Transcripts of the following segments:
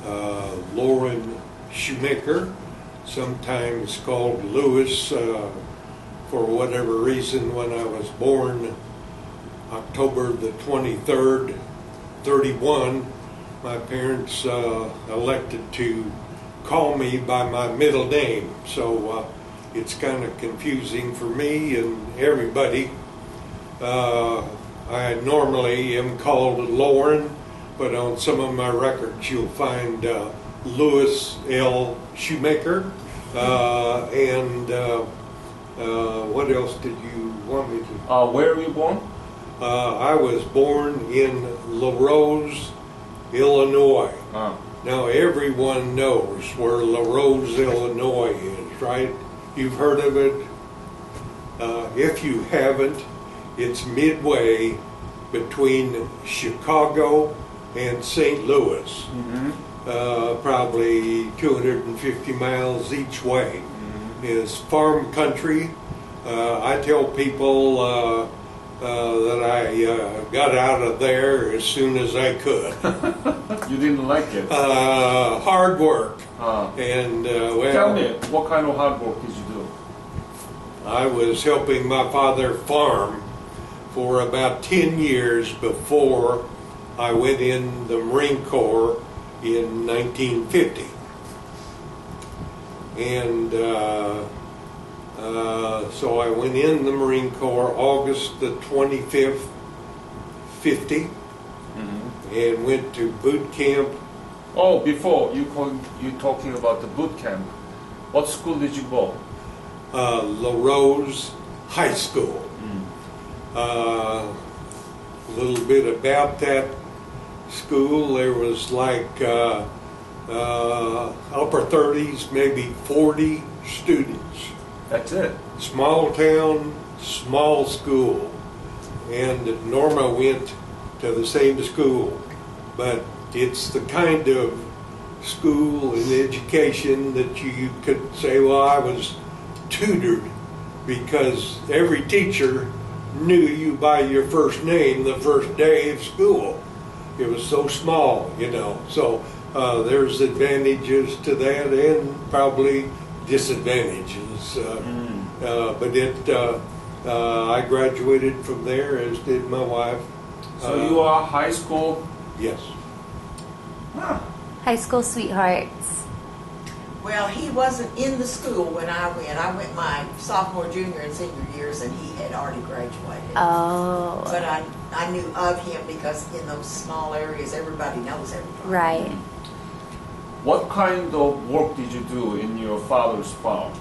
Loren Schumacher, sometimes called Lewis, for whatever reason. When I was born October the 23rd, 31, my parents elected to call me by my middle name, so it's kind of confusing for me and everybody. I normally am called Loren, but on some of my records you'll find Lewis L. Schumacher. And what else did you want me to? Where were you born? I was born in LaRose, Illinois. Now everyone knows where LaRose, Illinois is, right? You've heard of it. If you haven't, it's midway between Chicago and St. Louis. Probably 250 miles each way. Is farm country. I tell people that I got out of there as soon as I could. You didn't like it? Hard work. And well, tell me, what kind of hard work did you do? I was helping my father farm for about 10 years before I went in the Marine Corps in 1950. And so I went in the Marine Corps August the 25th, 50, and went to boot camp. Oh, before you talking about the boot camp, what school did you go? LaRose High School. A little bit about that school. There was like upper 30s, maybe 40 students. That's it. Small town, small school. And Norma went to the same school. But it's the kind of school and education that you could say, well, I was tutored, because every teacher knew you by your first name the first day of school. It was so small, you know. So there's advantages to that and probably disadvantages. But I graduated from there, as did my wife. So you are high school? Yes. High school sweethearts. Well, he wasn't in the school when I went. I went my sophomore, junior, and senior years, and he had already graduated. Oh. But I knew of him because in those small areas, everybody knows everybody. Right. What kind of work did you do in your father's farm?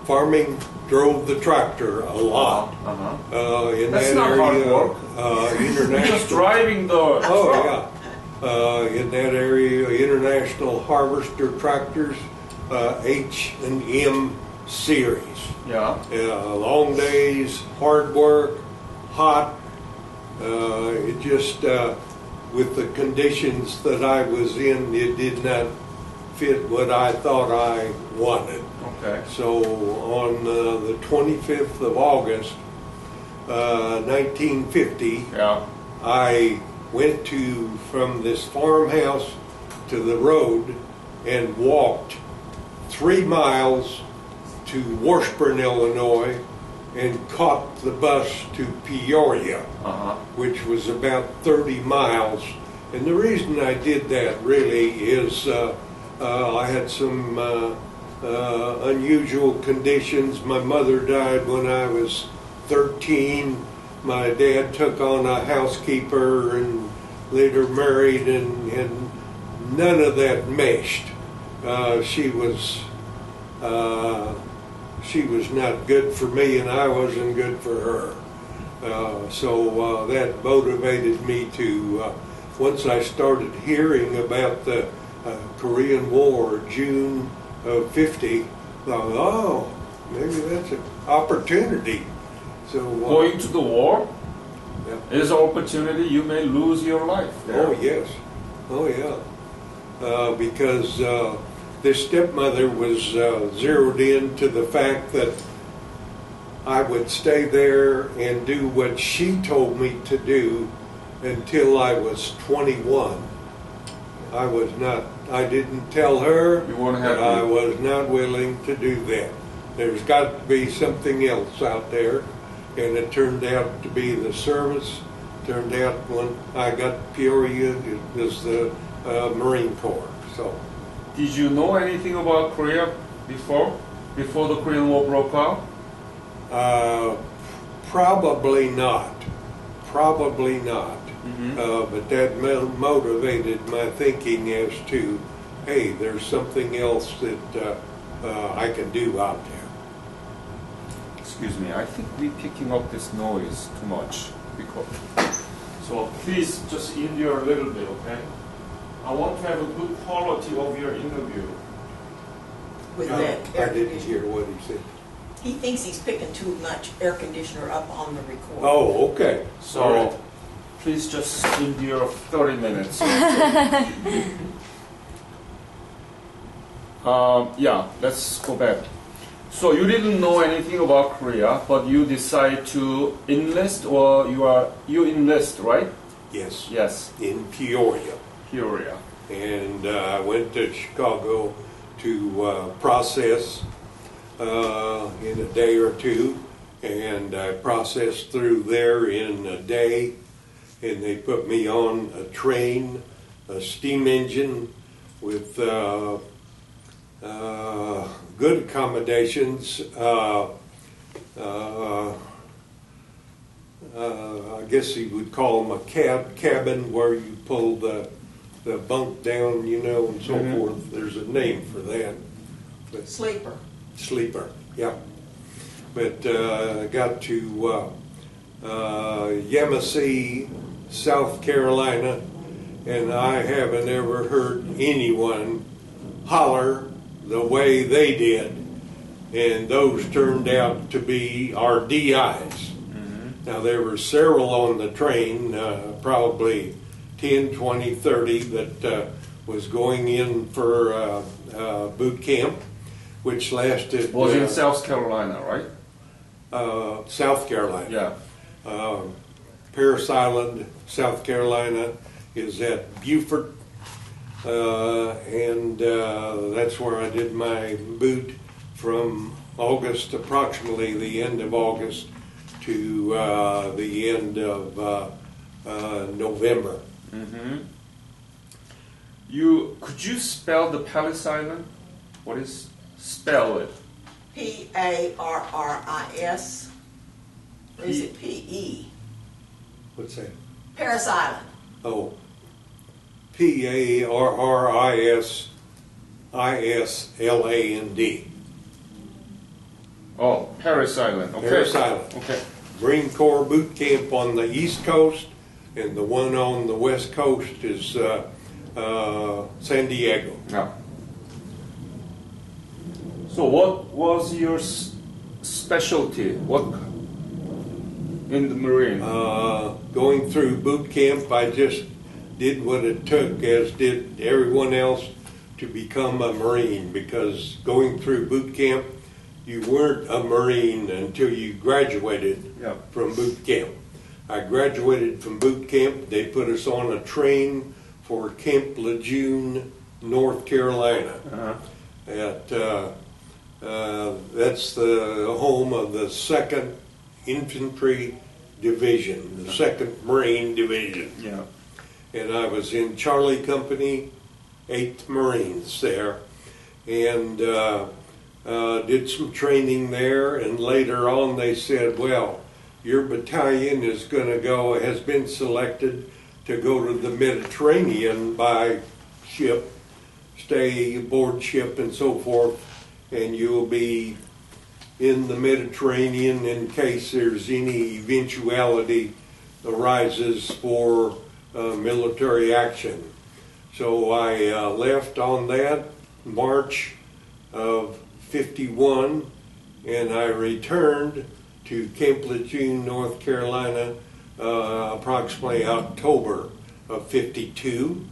Farming, drove the tractor a lot. In That's that not area, hard work. international. Just driving the truck. Yeah. In that area, international harvester tractors, H&M series. Yeah. Long days, hard work, hot. It just, with the conditions that I was in, it did not fit what I thought I wanted. Okay. So on the 25th of August, 1950, I went from this farmhouse to the road and walked 3 miles to Washburn, Illinois, and caught the bus to Peoria, which was about 30 miles. And the reason I did that really is I had some unusual conditions. My mother died when I was 13. My dad took on a housekeeper and later married, and none of that meshed. She was not good for me, and I wasn't good for her. So that motivated me to, once I started hearing about the Korean War, June of 50, I thought, oh, maybe that's an opportunity. So going to the war is an opportunity. You may lose your life there. Oh, yes. Oh, yeah. Because this stepmother was zeroed in to the fact that I would stay there and do what she told me to do until I was 21. I was not. I didn't tell her. You weren't that happy. I was not willing to do that. There's got to be something else out there, and it turned out to be the service. Turned out when I got to Peoria, it was the Marine Corps. So. Did you know anything about Korea before the Korean War broke out? Probably not. Probably not. But that motivated my thinking as to, hey, there's something else that I can do out there. Excuse me, I think we're picking up this noise too much. So please just endure a little bit, okay? I want to have a good quality of your interview. With I that air didn't conditioner. hear what he said. He thinks he's picking too much air conditioner up on the recorder. Oh, okay. So All right. please just endure 30 minutes. Yeah, let's go back. So you didn't know anything about Korea, but you decide to enlist, or you enlist, right? Yes. Yes, In Peoria. Peoria. And I went to Chicago to process in a day or two, and I processed through there in a day, and they put me on a train, a steam engine with good accommodations. I guess you would call them a cabin where you pull the bunk down, you know, and so forth. There's a name for that. But sleeper, yeah. But I got to Yamasee, South Carolina, and I haven't ever heard anyone holler the way they did. And those turned out to be our DIs. Now, there were several on the train, probably 10, 20, 30, that was going in for boot camp, which lasted... Was in South Carolina, right? South Carolina. Yeah. Parris Island, South Carolina, is at Beaufort, and that's where I did my boot from August, approximately the end of August, to the end of November. Could you spell the Parris Island? What is spell it? Parris, or is it PE? What's that? Parris Island. Oh, Parrisisland. Oh, Parris Island. Okay. Parris Island. Okay. Marine Corps boot camp on the East Coast, and the one on the West Coast is San Diego. Yeah. So, what was your specialty? What in the Marine? Going through boot camp, I just did what it took, as did everyone else, to become a Marine, because going through boot camp, you weren't a Marine until you graduated from boot camp. I graduated from boot camp. They put us on a train for Camp Lejeune, North Carolina. That's the home of the 2nd Infantry Division, the 2nd Marine Division. Yeah. And I was in Charlie Company, 8th Marines there, and did some training there. And later on, they said, "Well, your battalion has been selected to go to the Mediterranean by ship, stay aboard ship, and so forth, and you'll be in the Mediterranean in case there's any eventuality arises for military action." So I left on that March of 51, and I returned to Camp Lejeune, North Carolina, approximately October of 52.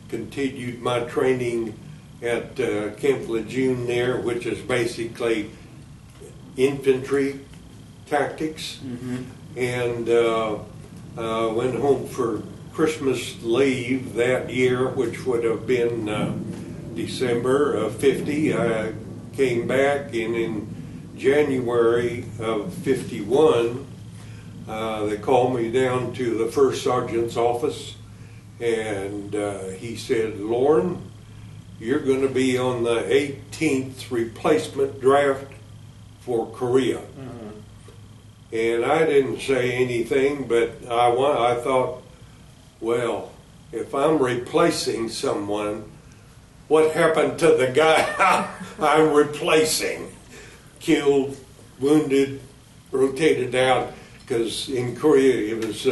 Continued my training at Camp Lejeune there, which is basically infantry tactics, and went home for Christmas leave that year, which would have been December of 50. I came back, and in January of 51, they called me down to the first sergeant's office, and he said, "Loren, you're going to be on the 18th replacement draft for Korea." And I didn't say anything, but I thought, well, if I'm replacing someone, what happened to the guy I'm replacing? Killed, wounded, rotated out, because in Korea it was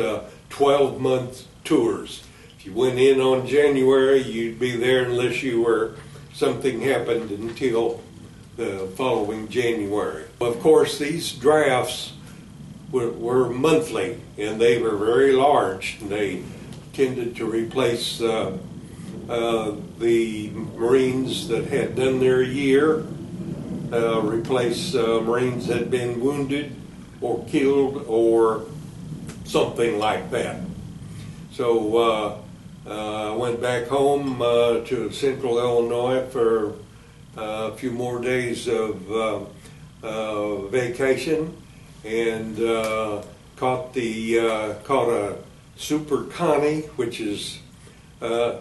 12-month tours. If you went in on January, you'd be there unless something happened until the following January. Of course, these drafts were monthly, and they were very large. They tended to replace the Marines that had done their year, replace Marines that had been wounded or killed or something like that. So I went back home to Central Illinois for a few more days of vacation, and caught a Super Connie, which is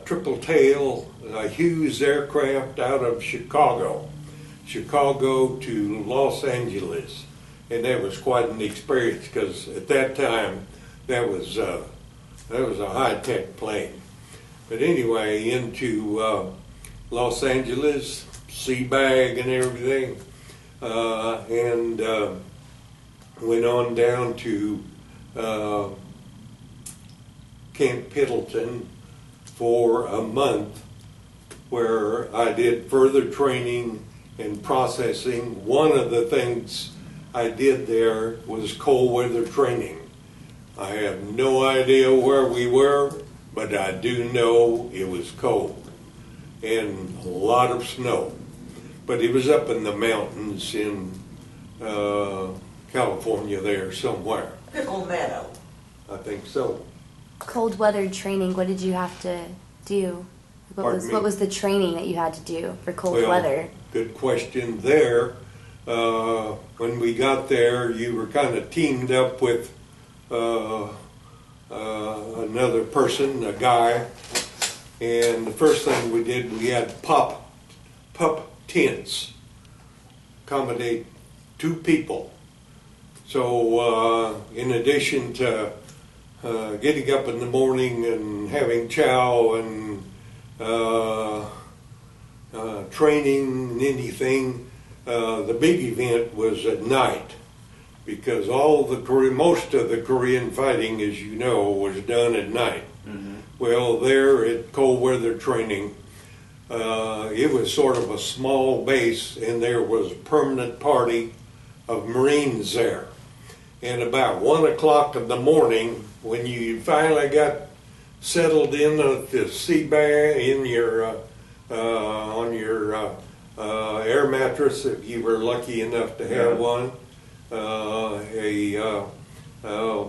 triple tail Hughes aircraft out of Chicago to Los Angeles, and that was quite an experience, because at that time that was a high-tech plane. But anyway, into Los Angeles, sea bag and everything, and went on down to Camp Pendleton for a month, where I did further training and processing. One of the things I did there was cold weather training. I have no idea where we were, but I do know it was cold and a lot of snow. But it was up in the mountains in California there somewhere. Pickle Meadow. I think so. Cold weather training, what did you have to do? What was the training that you had to do for cold weather? Good question there. When we got there, you were kind of teamed up with another person, a guy, and the first thing we did, we had pup tents, accommodate 2 people. So in addition to getting up in the morning and having chow and training and anything, the big event was at night, because most of the Korean fighting, as you know, was done at night. Mm-hmm. Well, there at cold weather training, it was sort of a small base, and there was a permanent party of Marines there. And about 1 o'clock in the morning, when you finally got settled in the sea bag in your on your air mattress, if you were lucky enough to have one,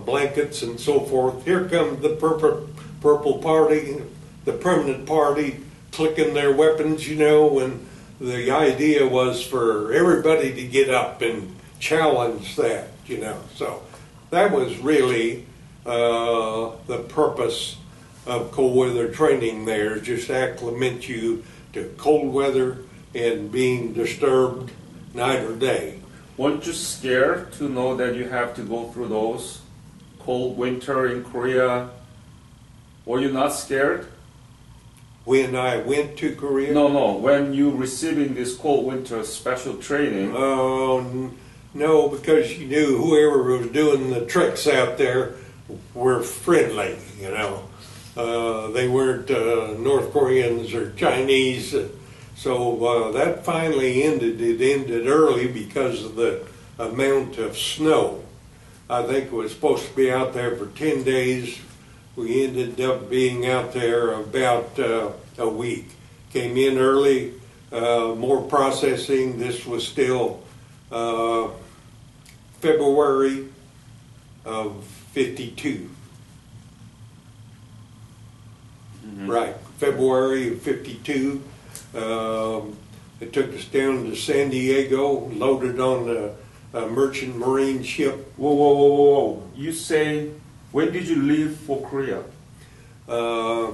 blankets and so forth. Here comes the purple party, the permanent party, clicking their weapons, and the idea was for everybody to get up and challenge that, So that was really the purpose of cold weather training there, just acclimate you to cold weather and being disturbed night or day. Weren't you scared to know that you have to go through those cold winter in Korea? Were you not scared? When I went to Korea? No. When you receiving this cold winter special training? No, because you knew whoever was doing the tricks out there were friendly, They weren't North Koreans or Chinese. So that finally ended. It ended early because of the amount of snow. I think it was supposed to be out there for 10 days. We ended up being out there about a week. Came in early, more processing. This was still February of 52. Right, February of '52. It took us down to San Diego, loaded on a merchant marine ship. Whoa, whoa, whoa, whoa, whoa. You say, when did you leave for Korea? The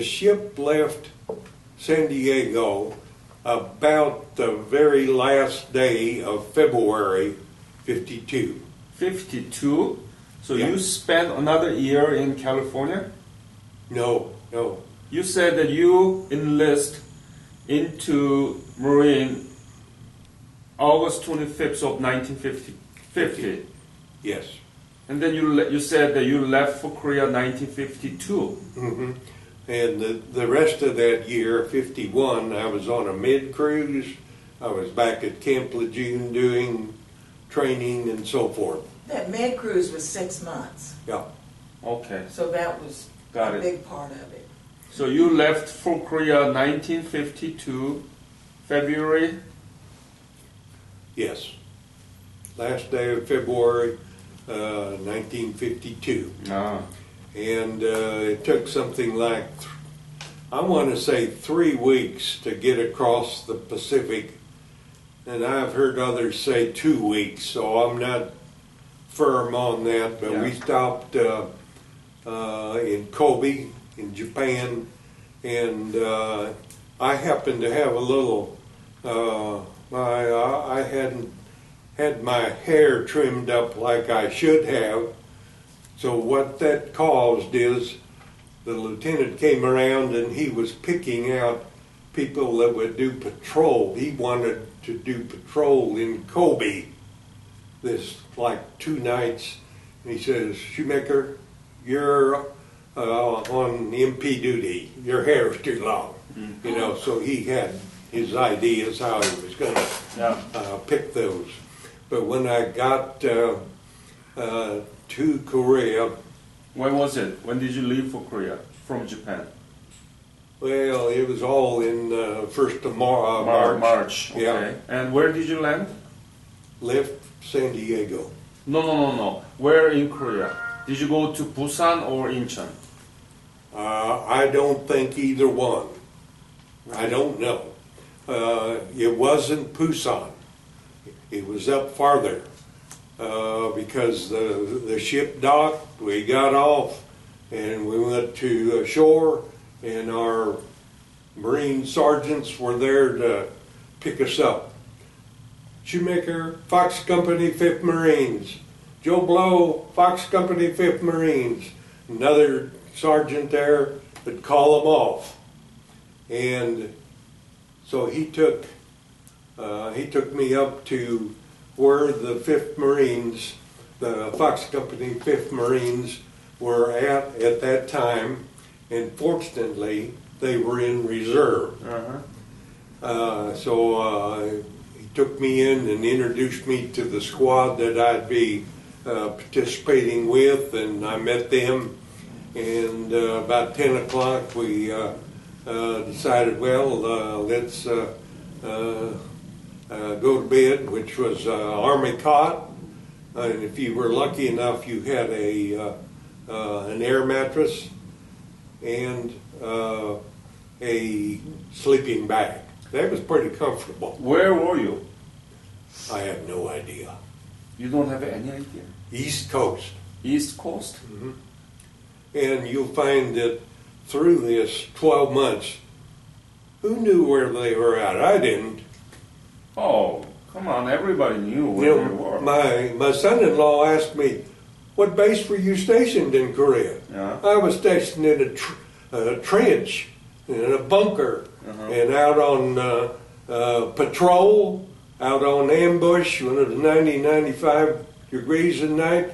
ship left San Diego about the very last day of February '52. 52? So Yeah. you spent another year in California? No. You said that you enlist into Marine August 25th of 1950. Yes. And then you said that you left for Korea 1952. hmm And the rest of that year, '51, I was on a mid-cruise. I was back at Camp Lejeune doing training and so forth. That med cruise was 6 months, Yeah. Okay. so that was Got a it. big part of it. So you left for Korea 1952, February? Yes. Last day of February, 1952. Ah. And it took something like, I want to say 3 weeks to get across the Pacific. And I've heard others say 2 weeks, so I'm not firm on that. But we stopped in Kobe, in Japan. And I happened to have a little, I hadn't had my hair trimmed up like I should have. So what that caused is the lieutenant came around and he was picking out people that would do patrol. He wanted to do patrol in Kobe this like 2 nights. And he says, "Schumacher, you're on MP duty. Your hair's too long." You know, so he had his ideas how he was going to pick those. But when I got to Korea, When was it? When did you leave for Korea from Japan? well, it was all in 1st of March. March. Okay. Yeah. And where did you land? Left San Diego. No. Where in Korea? Did you go to Busan or Incheon? I don't think either one. I don't know. It wasn't Busan. It was up farther because the ship docked, we got off, and we went to shore, and our Marine sergeants were there to pick us up. Schumacher, Fox Company, 5th Marines. Joe Blow, Fox Company, 5th Marines. Another sergeant there would call them off. And so he took me up to where the 5th Marines, the Fox Company 5th Marines, were at that time, and fortunately they were in reserve. So he took me in and introduced me to the squad that I'd be participating with, and I met them. And about 10 o'clock we decided, well, let's go to bed, which was Army cot. And if you were lucky enough, you had an air mattress and a sleeping bag. That was pretty comfortable. Where were you? I have no idea. You don't have any idea. East Coast. East Coast? And you'll find that through this 12 months, who knew where they were at? I didn't. Oh, come on, everybody knew where You you know, were. my son-in-law asked me, "What base were you stationed in Korea?" Yeah. I was stationed in a trench, in a bunker, and out on patrol, out on ambush when it was 90, 95 degrees at night,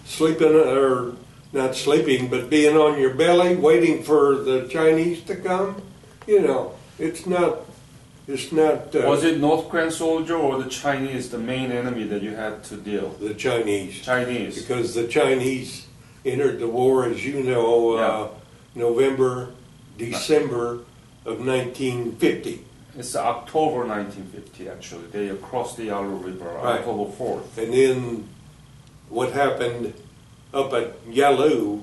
sleeping, or not sleeping, but being on your belly, waiting for the Chinese to come. You know, it's not. Was it North Korean soldier or the Chinese, the main enemy that you had to deal? The Chinese. Chinese. Because the Chinese entered the war, as you know, November, December of 1950. It's October 1950, actually. They crossed the Yalu River, Right. October 4th. And then what happened up at Yalu,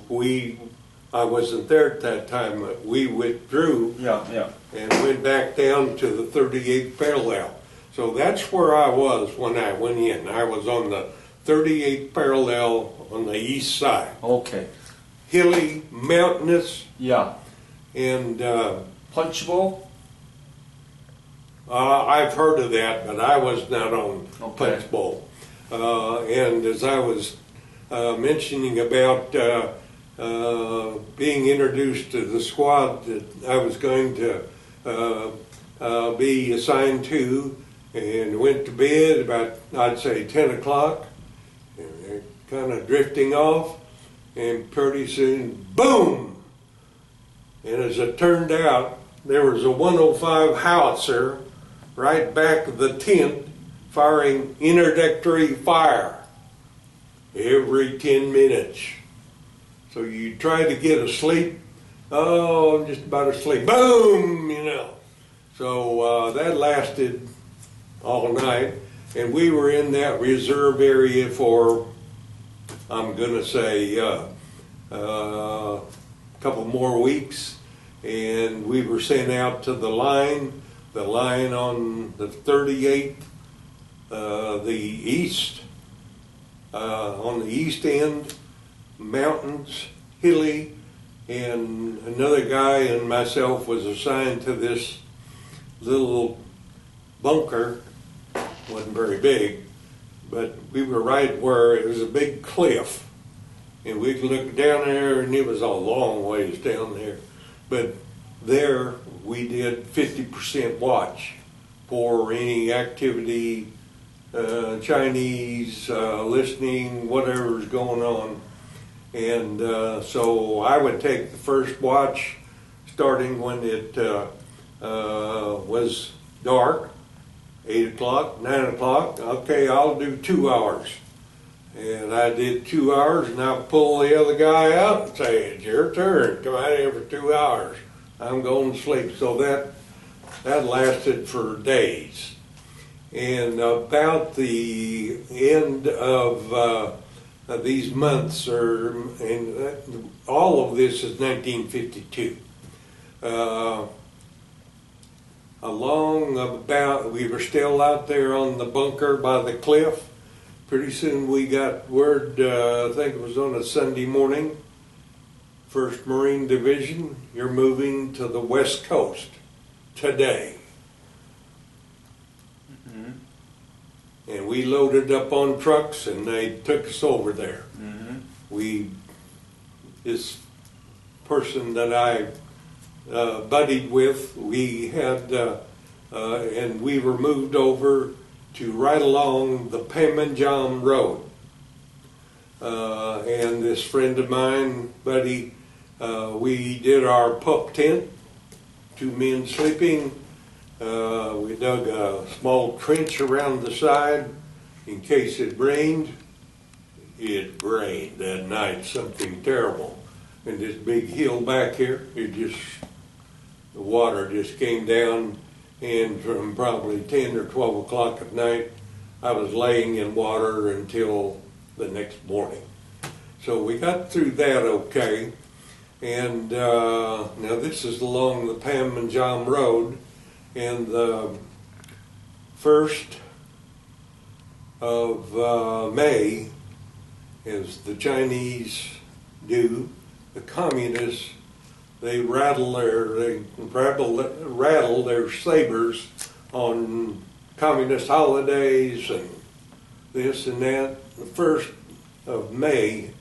I wasn't there at that time. But we withdrew Yeah. and went back down to the 38th parallel. So that's where I was when I went in. I was on the 38th parallel on the east side. Okay. Hilly, mountainous, Yeah. and Punchable? I've heard of that, but I was not on Okay. Punch Bowl. And as I was mentioning about being introduced to the squad that I was going to be assigned to, and went to bed about, I'd say, 10 o'clock, and kind of drifting off, and pretty soon, boom! And as it turned out, there was a 105 howitzer right back of the tent firing introductory fire every 10 minutes. So you try to get asleep, oh, I'm just about asleep, boom, you know. So that lasted all night, and we were in that reserve area for, I'm going to say, a couple more weeks, and we were sent out to the line on the 38th, the east, on the east end, mountains, hilly, and another guy and myself was assigned to this little bunker. Wasn't very big, but we were right where it was a big cliff, and we could look down there, and it was a long ways down there. But there we did 50% watch for any activity, Chinese, listening, whatever's going on. And so I would take the first watch starting when it was dark, 8 o'clock, 9 o'clock. Okay, I'll do 2 hours. And I did 2 hours, and I'll pull the other guy out and say, it's your turn. Come out here for 2 hours. I'm going to sleep. So that lasted for days. And about the end of these months, and all of this is 1952. We were still out there on the bunker by the cliff. Pretty soon we got word, I think it was on a Sunday morning, 1st Marine Division, you're moving to the West Coast today. Mm-hmm. And we loaded up on trucks and they took us over there. Mm-hmm. This person that I buddied with, we had, and we were moved over to right along the Panmunjom Road. And this friend of mine, buddy, we did our pup tent, 2 men sleeping. We dug a small trench around the side in case it rained. It rained that night, something terrible. And this big hill back here, the water just came down, and from probably 10 or 12 o'clock at night, I was laying in water until the next morning. So we got through that okay. And now this is along the Panmunjom Road, and the 1st of May, as the Chinese do, the communists, they rattle their sabers on communist holidays and this and that. The 1st of May,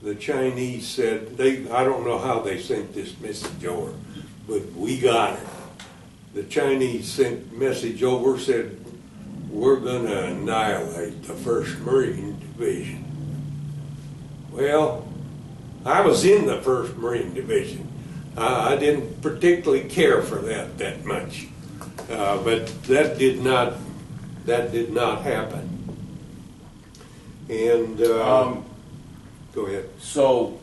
the Chinese said, I don't know how they sent this message over, but we got it. The Chinese sent message over, said, we're going to annihilate the 1st Marine Division. Well, I was in the 1st Marine Division. I didn't particularly care for that much, but that did not happen. And go ahead. So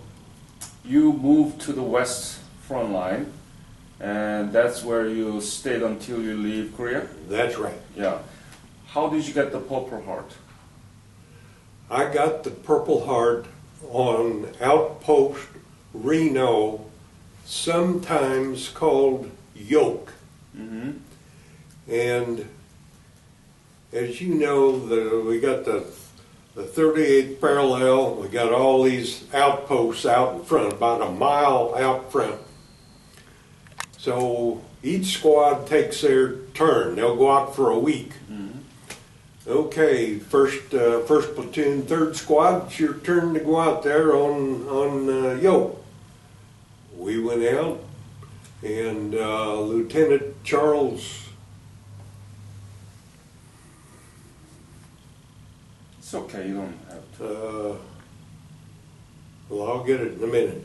you moved to the west front line, and that's where you stayed until you leave Korea? That's right. Yeah. How did you get the Purple Heart? I got the Purple Heart on Outpost Reno, sometimes called yoke. Mm-hmm. And as you know, we got the 38th parallel. We got all these outposts out in front, about a mile out front. So each squad takes their turn. They'll go out for a week. Mm-hmm. Okay, first platoon, third squad, it's your turn to go out there on yoke. We went out, and Lieutenant Charles. It's okay, you don't have to. Well, I'll get it in a minute.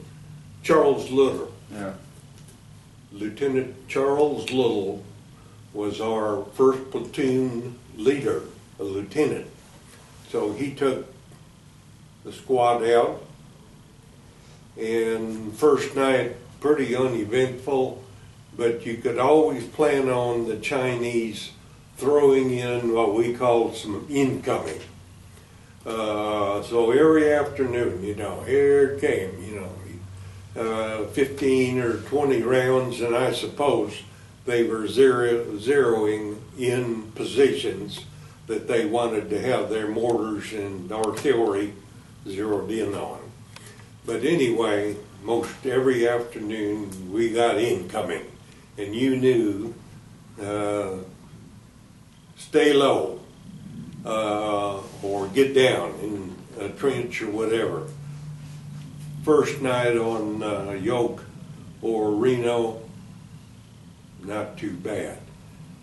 Charles Little. Yeah. Lieutenant Charles Little was our first platoon leader, a lieutenant. So he took the squad out, and first night, pretty uneventful, but you could always plan on the Chinese throwing in what we call some incoming. So every afternoon, here it came, 15 or 20 rounds, and I suppose they were zeroing in positions that they wanted to have their mortars and artillery zeroed in on. But anyway, most every afternoon we got incoming, and you knew, stay low, or get down in a trench or whatever. First night on Yoke or Reno, not too bad.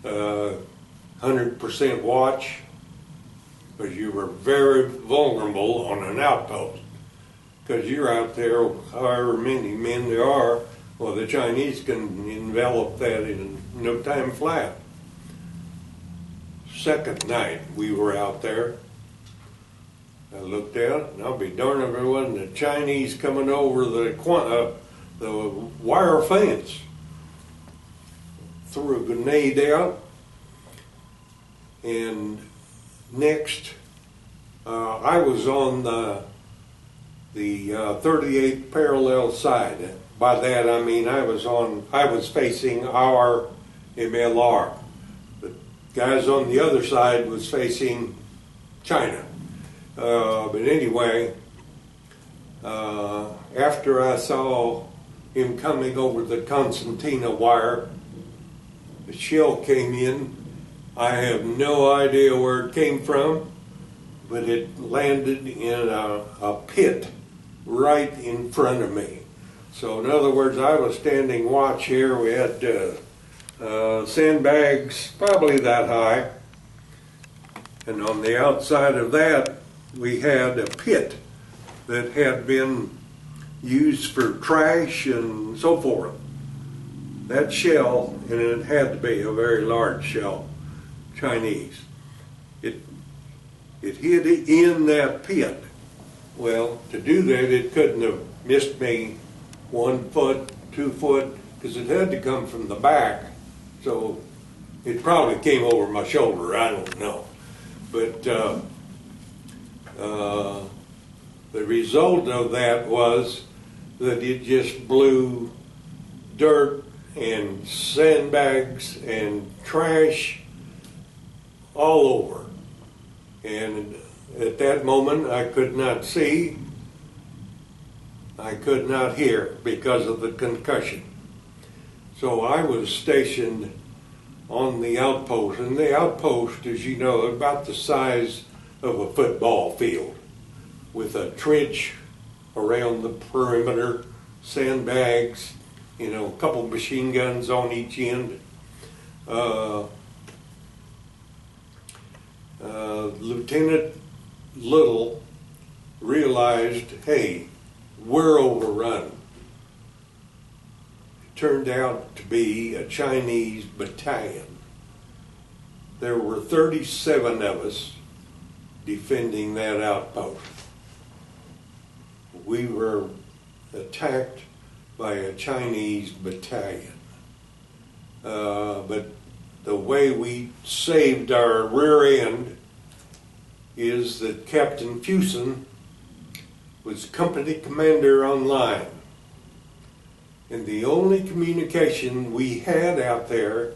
100% watch, because you were very vulnerable on an outpost. Because you're out there, however many men there are, well, the Chinese can envelop that in no time flat. Second night we were out there, I looked out, and I'll be darned if it wasn't the Chinese coming over the wire fence. Threw a grenade out, and next, I was on the 38th parallel side. By that I mean I was facing our MLR. The guys on the other side was facing China. But anyway, after I saw him coming over the concertina wire, the shell came in. I have no idea where it came from, but it landed in a pit right in front of me. So in other words, I was standing watch here. We had sandbags probably that high, and on the outside of that we had a pit that had been used for trash and so forth. That shell, and it had to be a very large shell, Chinese, it hid in that pit. Well, to do that, it couldn't have missed me 1 foot, 2 foot, because it had to come from the back. So it probably came over my shoulder, I don't know. But the result of that was that it just blew dirt and sandbags and trash all over. And at that moment, I could not see, I could not hear because of the concussion. So I was stationed on the outpost, and the outpost, as you know, about the size of a football field, with a trench around the perimeter, sandbags, a couple machine guns on each end. Lieutenant Little realized, hey, we're overrun. It turned out to be a Chinese battalion. There were 37 of us defending that outpost. We were attacked by a Chinese battalion. But the way we saved our rear end is that Captain Fusen was company commander on line. And the only communication we had out there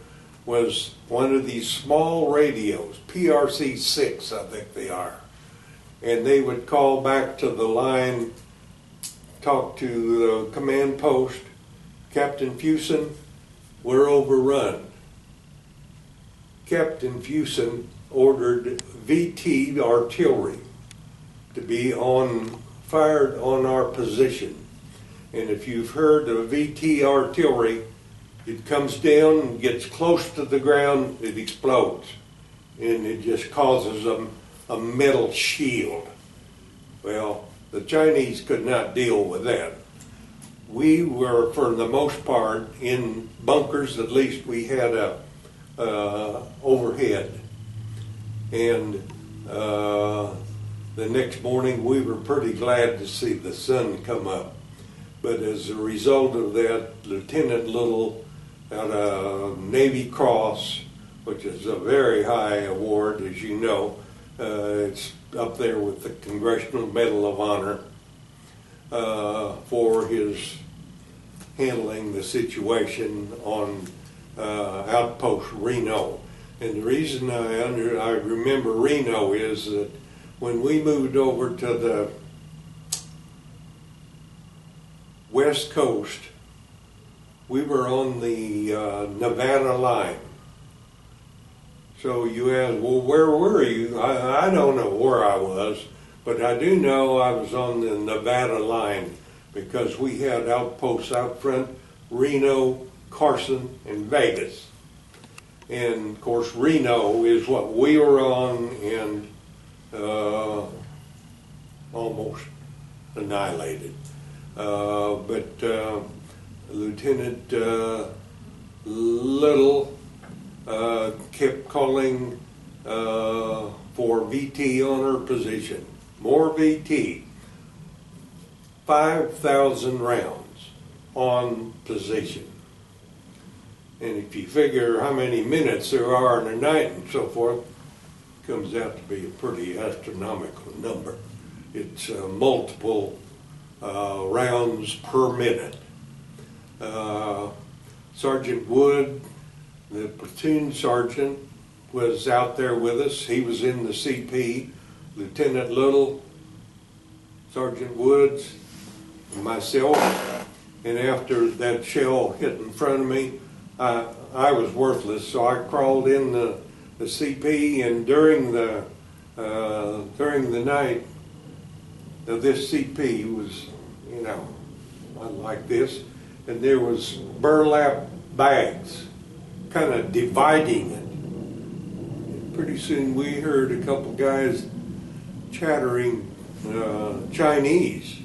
was one of these small radios, PRC-6, I think they are. And they would call back to the line, talk to the command post, Captain Fusen, we're overrun. Captain Fusen ordered VT artillery to be fired on our position. And if you've heard of VT artillery, it comes down and gets close to the ground, it explodes. And it just causes a metal shield. Well, the Chinese could not deal with that. We were, for the most part, in bunkers. At least we had a overhead. And the next morning we were pretty glad to see the sun come up. But as a result of that, Lieutenant Little got a Navy Cross, which is a very high award, as you know. It's up there with the Congressional Medal of Honor for his handling the situation on Outpost Reno. And the reason I remember Reno is that when we moved over to the West Coast, we were on the Nevada line. So you ask, well, where were you? I don't know where I was, but I do know I was on the Nevada line because we had outposts out front, Reno, Carson, and Vegas. And of course, Reno is what we were on and almost annihilated. But Lieutenant Little kept calling for VT on her position. More VT. 5,000 rounds on position. And if you figure how many minutes there are in a night and so forth, it comes out to be a pretty astronomical number. It's multiple rounds per minute. Sergeant Wood, the platoon sergeant, was out there with us. He was in the CP. Lieutenant Little, Sergeant Woods, and myself. And after that shell hit in front of me, I was worthless, so I crawled in the CP, and during the night, this CP was, you know, like this, and there was burlap bags kind of dividing it. And pretty soon we heard a couple guys chattering Chinese.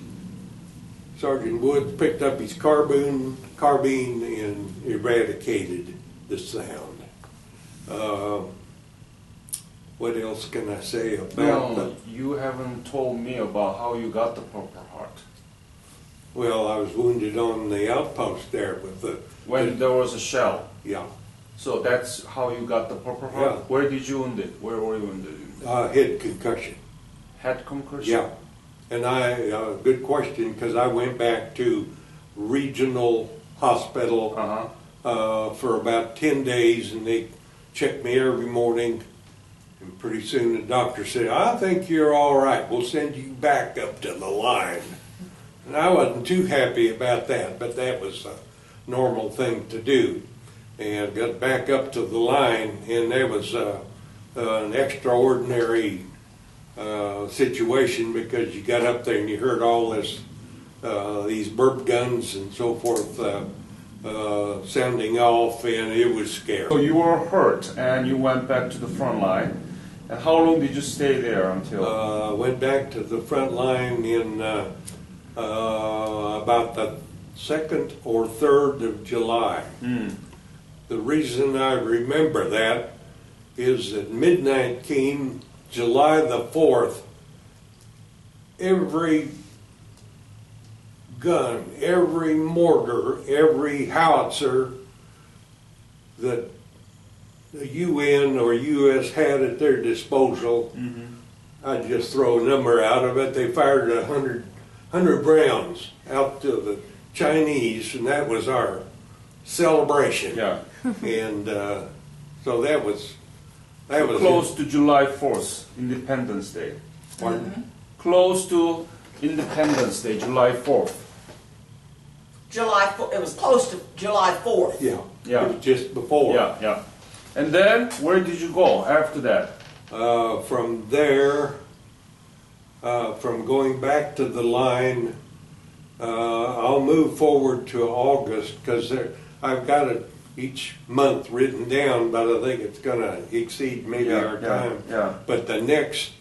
Sergeant Woods picked up his carbine and eradicated the sound. What else can I say about that? You haven't told me about how you got the Purple Heart. Well, I was wounded on the outpost there with the... When there was a shell? Yeah. So that's how you got the Purple Heart? Yeah. Where did you wound it? Where were you wounded? Head concussion. Head concussion? Yeah. And good question, because I went back to regional hospital for about 10 days, and they checked me every morning. And pretty soon the doctor said, I think you're all right. We'll send you back up to the line. And I wasn't too happy about that, but that was a normal thing to do. And got back up to the line, and there was an extraordinary situation, because you got up there and you heard all this, these burp guns and so forth sounding off, and it was scary. So you were hurt and you went back to the front line. And how long did you stay there until? Went back to the front line in about the 2nd or 3rd of July. The reason I remember that is that midnight came, July the 4th, every gun, every mortar, every howitzer that the UN or US had at their disposal, I'd just throw a number out of it. They fired 100 rounds out to the Chinese, and that was our celebration. Yeah. And so that was Close to July 4th, Independence Day. Pardon? Close to Independence Day, July 4th. It was close to July 4th. Yeah. Yeah. It was just before. Yeah, yeah. And then, where did you go after that? From there, from going back to the line, I'll move forward to August because I've got it each month written down, but I think it's going to exceed maybe our time. Yeah. But the next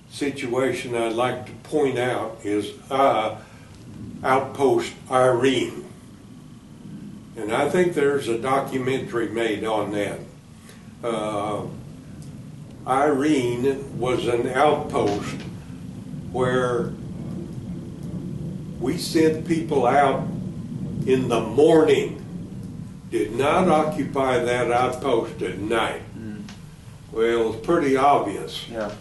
situation I'd like to point out is Outpost Irene. And I think there's a documentary made on that. Irene was an outpost where we sent people out in the morning, did not occupy that outpost at night. Well, it's pretty obvious. Yeah.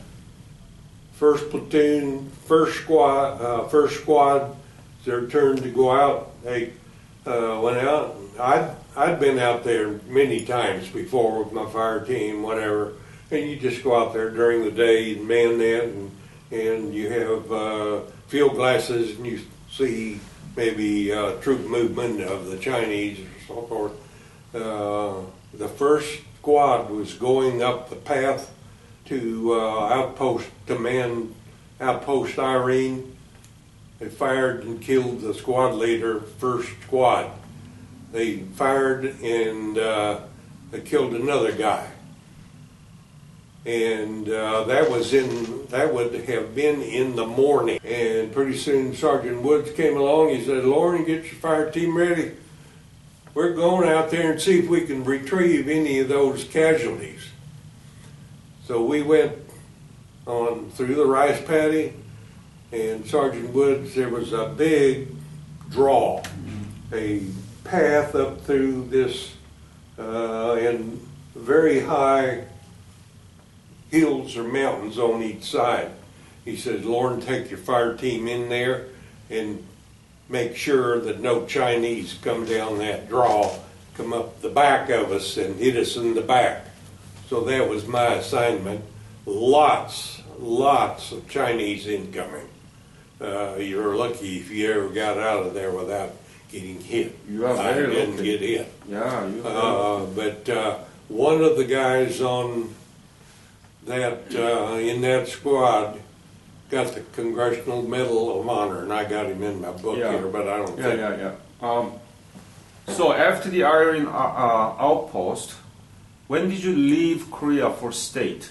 First platoon, first squad, it's their turn to go out. They went out. I'd been out there many times before with my fire team, whatever. And you just go out there during the day and man that, and you have field glasses and you see maybe troop movement of the Chinese or so forth. The first squad was going up the path to man Outpost Irene. They fired and killed the squad leader, first squad. They fired and they killed another guy. And that would have been in the morning. And pretty soon Sergeant Woods came along. He said, "Loren, get your fire team ready. We're going out there and see if we can retrieve any of those casualties." So we went on through the rice paddy, and Sergeant Woods, there was a big draw, a path up through this and very high hills or mountains on each side. He says, "Loren, take your fire team in there and make sure that no Chinese come down that draw, come up the back of us and hit us in the back." So that was my assignment. Lots of Chinese incoming. You're lucky if you ever got out of there without getting hit. You are I very didn't lucky. get hit. Yeah, you are. But one of the guys on that in that squad got the Congressional Medal of Honor, and I got him in my book Yeah. here, but I don't think. Yeah. So after the Irene outpost, when did you leave Korea for state?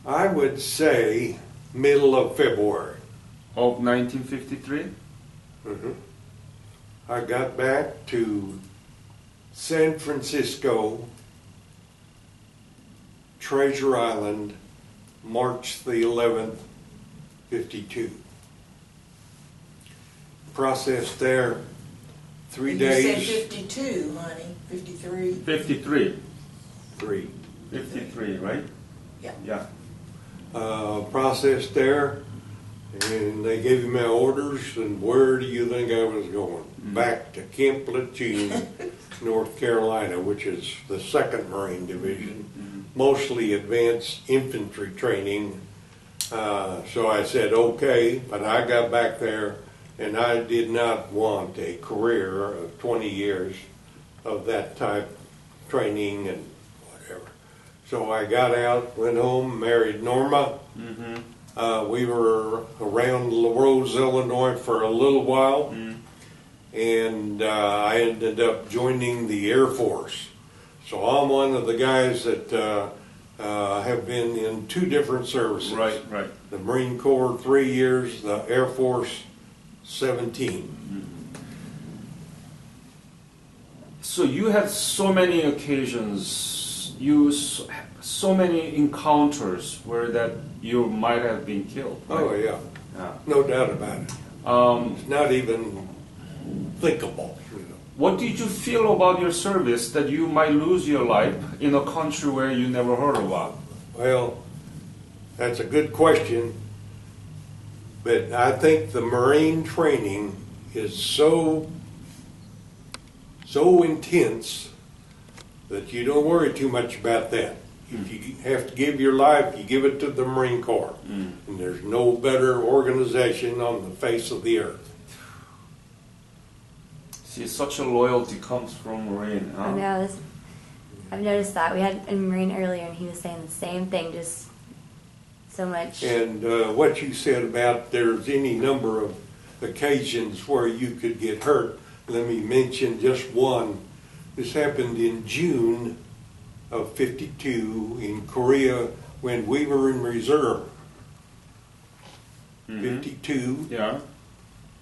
I would say middle of February. Of 1953? I got back to San Francisco, Treasure Island, March the 11th, 52. Processed there 3 You days. said 52, honey. 53. 53. 53, right? Yeah. Yeah. Processed there, and they gave me my orders, and where do you think I was going? Back to Camp Lejeune, North Carolina, which is the 2nd Marine Division, mostly advanced infantry training. So I said, okay, but I got back there, and I did not want a career of 20 years of that type training and whatever. So I got out, went home, married Norma. We were around LaRose, Illinois for a little while, and I ended up joining the Air Force. So I'm one of the guys that have been in 2 different services. Right. The Marine Corps 3 years, the Air Force 17. So you had so many occasions, so many encounters where that you might have been killed. Right? Oh yeah, Yeah. no doubt about it. It's not even thinkable. What did you feel about your service that you might lose your life in a country where you never heard about? Well, That's a good question. But I think the Marine training is so intense that you don't worry too much about that. If you have to give your life, you give it to the Marine Corps. And there's no better organization on the face of the earth. See, such a loyalty comes from Marine, huh? I know this. I've noticed that. We had a Marine earlier, and he was saying the same thing, just so much. And what you said about there's any number of occasions where you could get hurt, let me mention just one. This happened in June of '52 in Korea when we were in reserve. 52, Yeah.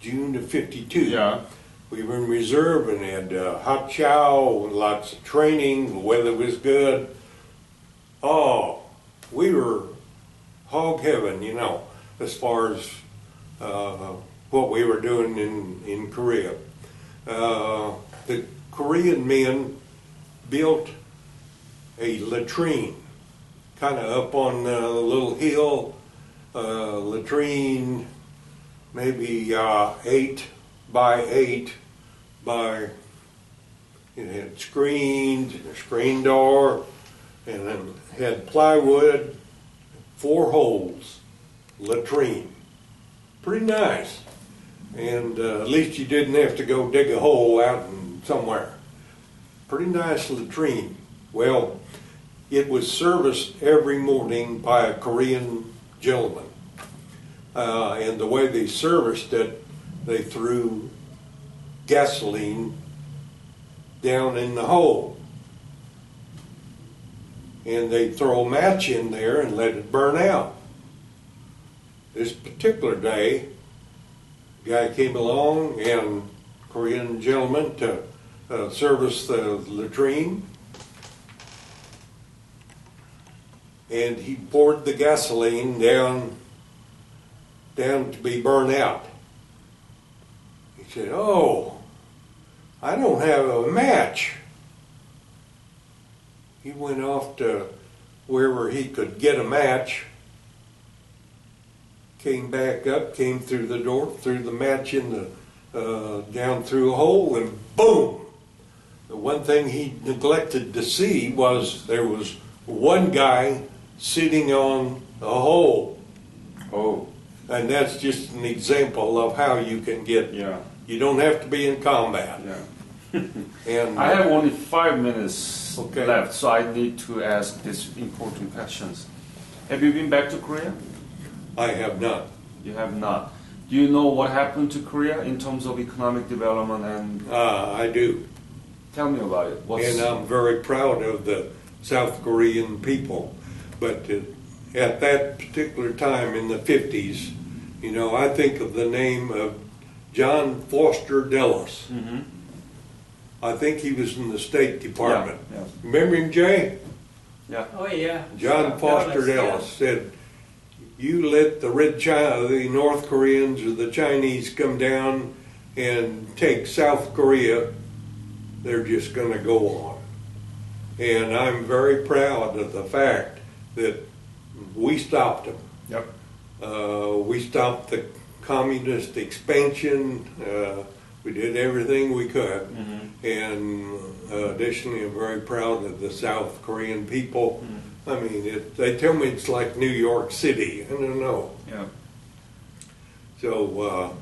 June of '52. Yeah. We were in reserve and had hot chow and lots of training. The weather was good. Oh, we were hog heaven, you know, as far as what we were doing in Korea. The Korean men built a latrine, kind of up on a little hill, latrine, maybe 8 by 8 by, it had screens, a screen door, and then had plywood, 4 holes, latrine. Pretty nice. And at least you didn't have to go dig a hole out in somewhere. Pretty nice latrine. Well, it was serviced every morning by a Korean gentleman. And the way they serviced it, they threw gasoline down in the hole. And they'd throw a match in there and let it burn out. This particular day, a guy came along and Korean gentleman to service the latrine. And he poured the gasoline down to be burned out. He said, "Oh, I don't have a match." He went off to wherever he could get a match, came back up, came through the door, threw the match in the down through a hole, and boom! The one thing he neglected to see was there was one guy sitting on a hole. Oh. And that's just an example of how you can get, Yeah. you don't have to be in combat. Yeah. And I have only 5 minutes Okay. left, so I need to ask these important questions. Have you been back to Korea? I have not. You have not. Do you know what happened to Korea in terms of economic development? And I do. tell me about it. And I'm very proud of the South Korean people. But at that particular time in the 50s, you know, I think of the name of John Foster Dulles. Mhm. I think he was in the State Department. Yeah. Remember him, Jay? Yeah. Oh, yeah. John Foster Dulles said, "You let the the North Koreans or the Chinese come down and take South Korea, they're just going to go on." And I'm very proud of the fact that we stopped them. Yep. We stopped the communist expansion. We did everything we could. And additionally, I'm very proud of the South Korean people. I mean, they tell me it's like New York City. I don't know. Yeah. So,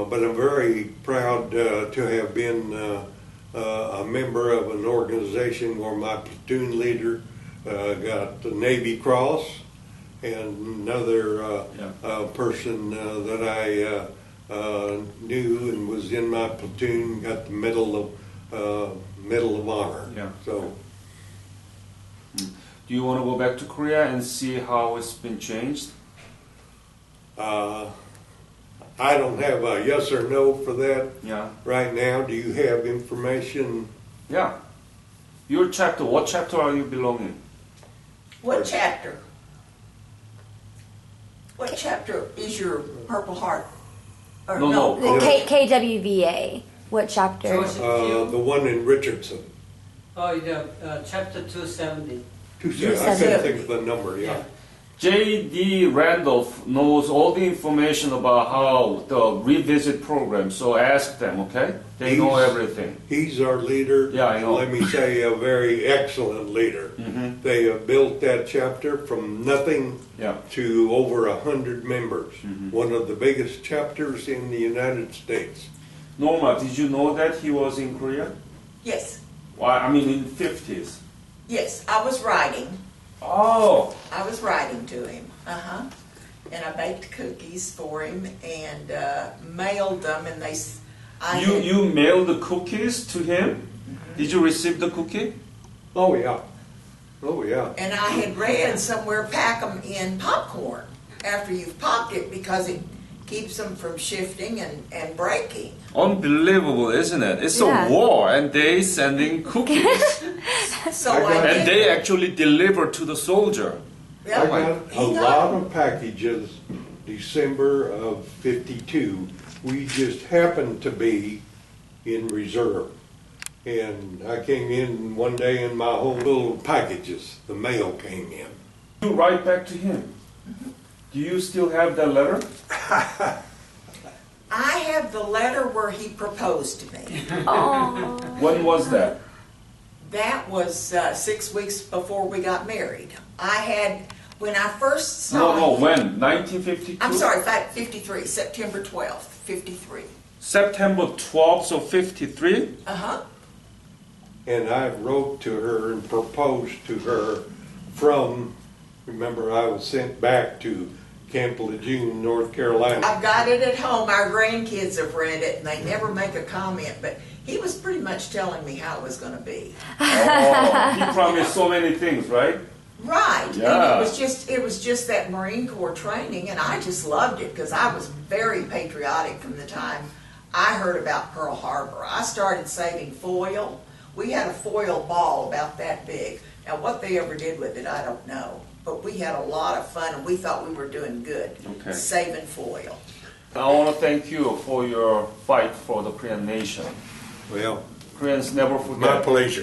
but I'm very proud to have been a member of an organization where my platoon leader got the Navy Cross, and another person that I knew and was in my platoon got the Medal of Honor. Yeah. So. Do you want to go back to Korea and see how it's been changed? I don't have a yes or no for that Yeah. right now. Do you have information? Yeah. Your chapter, what chapter are you belonging? What chapter? What chapter is your Purple Heart? Or No. The KWVA. What chapter? Joseph The one in Richardson. Oh, yeah, chapter 270. I couldn't think of the number, yeah. J.D. Randolph knows all the information about how the revisit program, so ask them, okay? They know everything. He's our leader. Yeah, I know. Let me say, a very excellent leader. Mm-hmm. They have built that chapter from nothing Yeah. to over 100 members. Mm-hmm. One of the biggest chapters in the United States. Norma, did you know that he was in Korea? Yes, Why? I mean, in the 50s. yes, I was writing. Oh, I was writing to him. And I baked cookies for him and mailed them. And you mailed the cookies to him? Did you receive the cookie? Oh, yeah. Oh, yeah. And I had read somewhere pack them in popcorn after you've popped it because it keeps them from shifting and breaking. Unbelievable, isn't it? It's Yeah. a war, and they sending cookies, So I got- I and did. they actually deliver to the soldier. Yeah, I got a he lot of packages December of 52. We just happened to be in reserve. And I came in one day and my whole little packages, the mail came in. You write back to him. Do you still have that letter? I have the letter where he proposed to me. Oh. When was that? That was 6 weeks before we got married. When I first saw No, him. when? 1952? I'm sorry, 53, September 12th, 53. September 12th of 53? Uh-huh. And I wrote to her and proposed to her from, remember I was sent back to Camp Lejeune, North Carolina. I've got it at home. Our grandkids have read it, and they never make a comment, but he was pretty much telling me how it was going to be. Oh, he promised so many things, right? Right. Yeah. And it was just that Marine Corps training, and I just loved it because I was very patriotic from the time I heard about Pearl Harbor. I started saving foil. We had a foil ball about that big. Now, what they ever did with it, I don't know. But we had a lot of fun, and we thought we were doing good, Okay. saving foil. I want to thank you for your fight for the Korean nation. Well, Koreans never forget. my pleasure.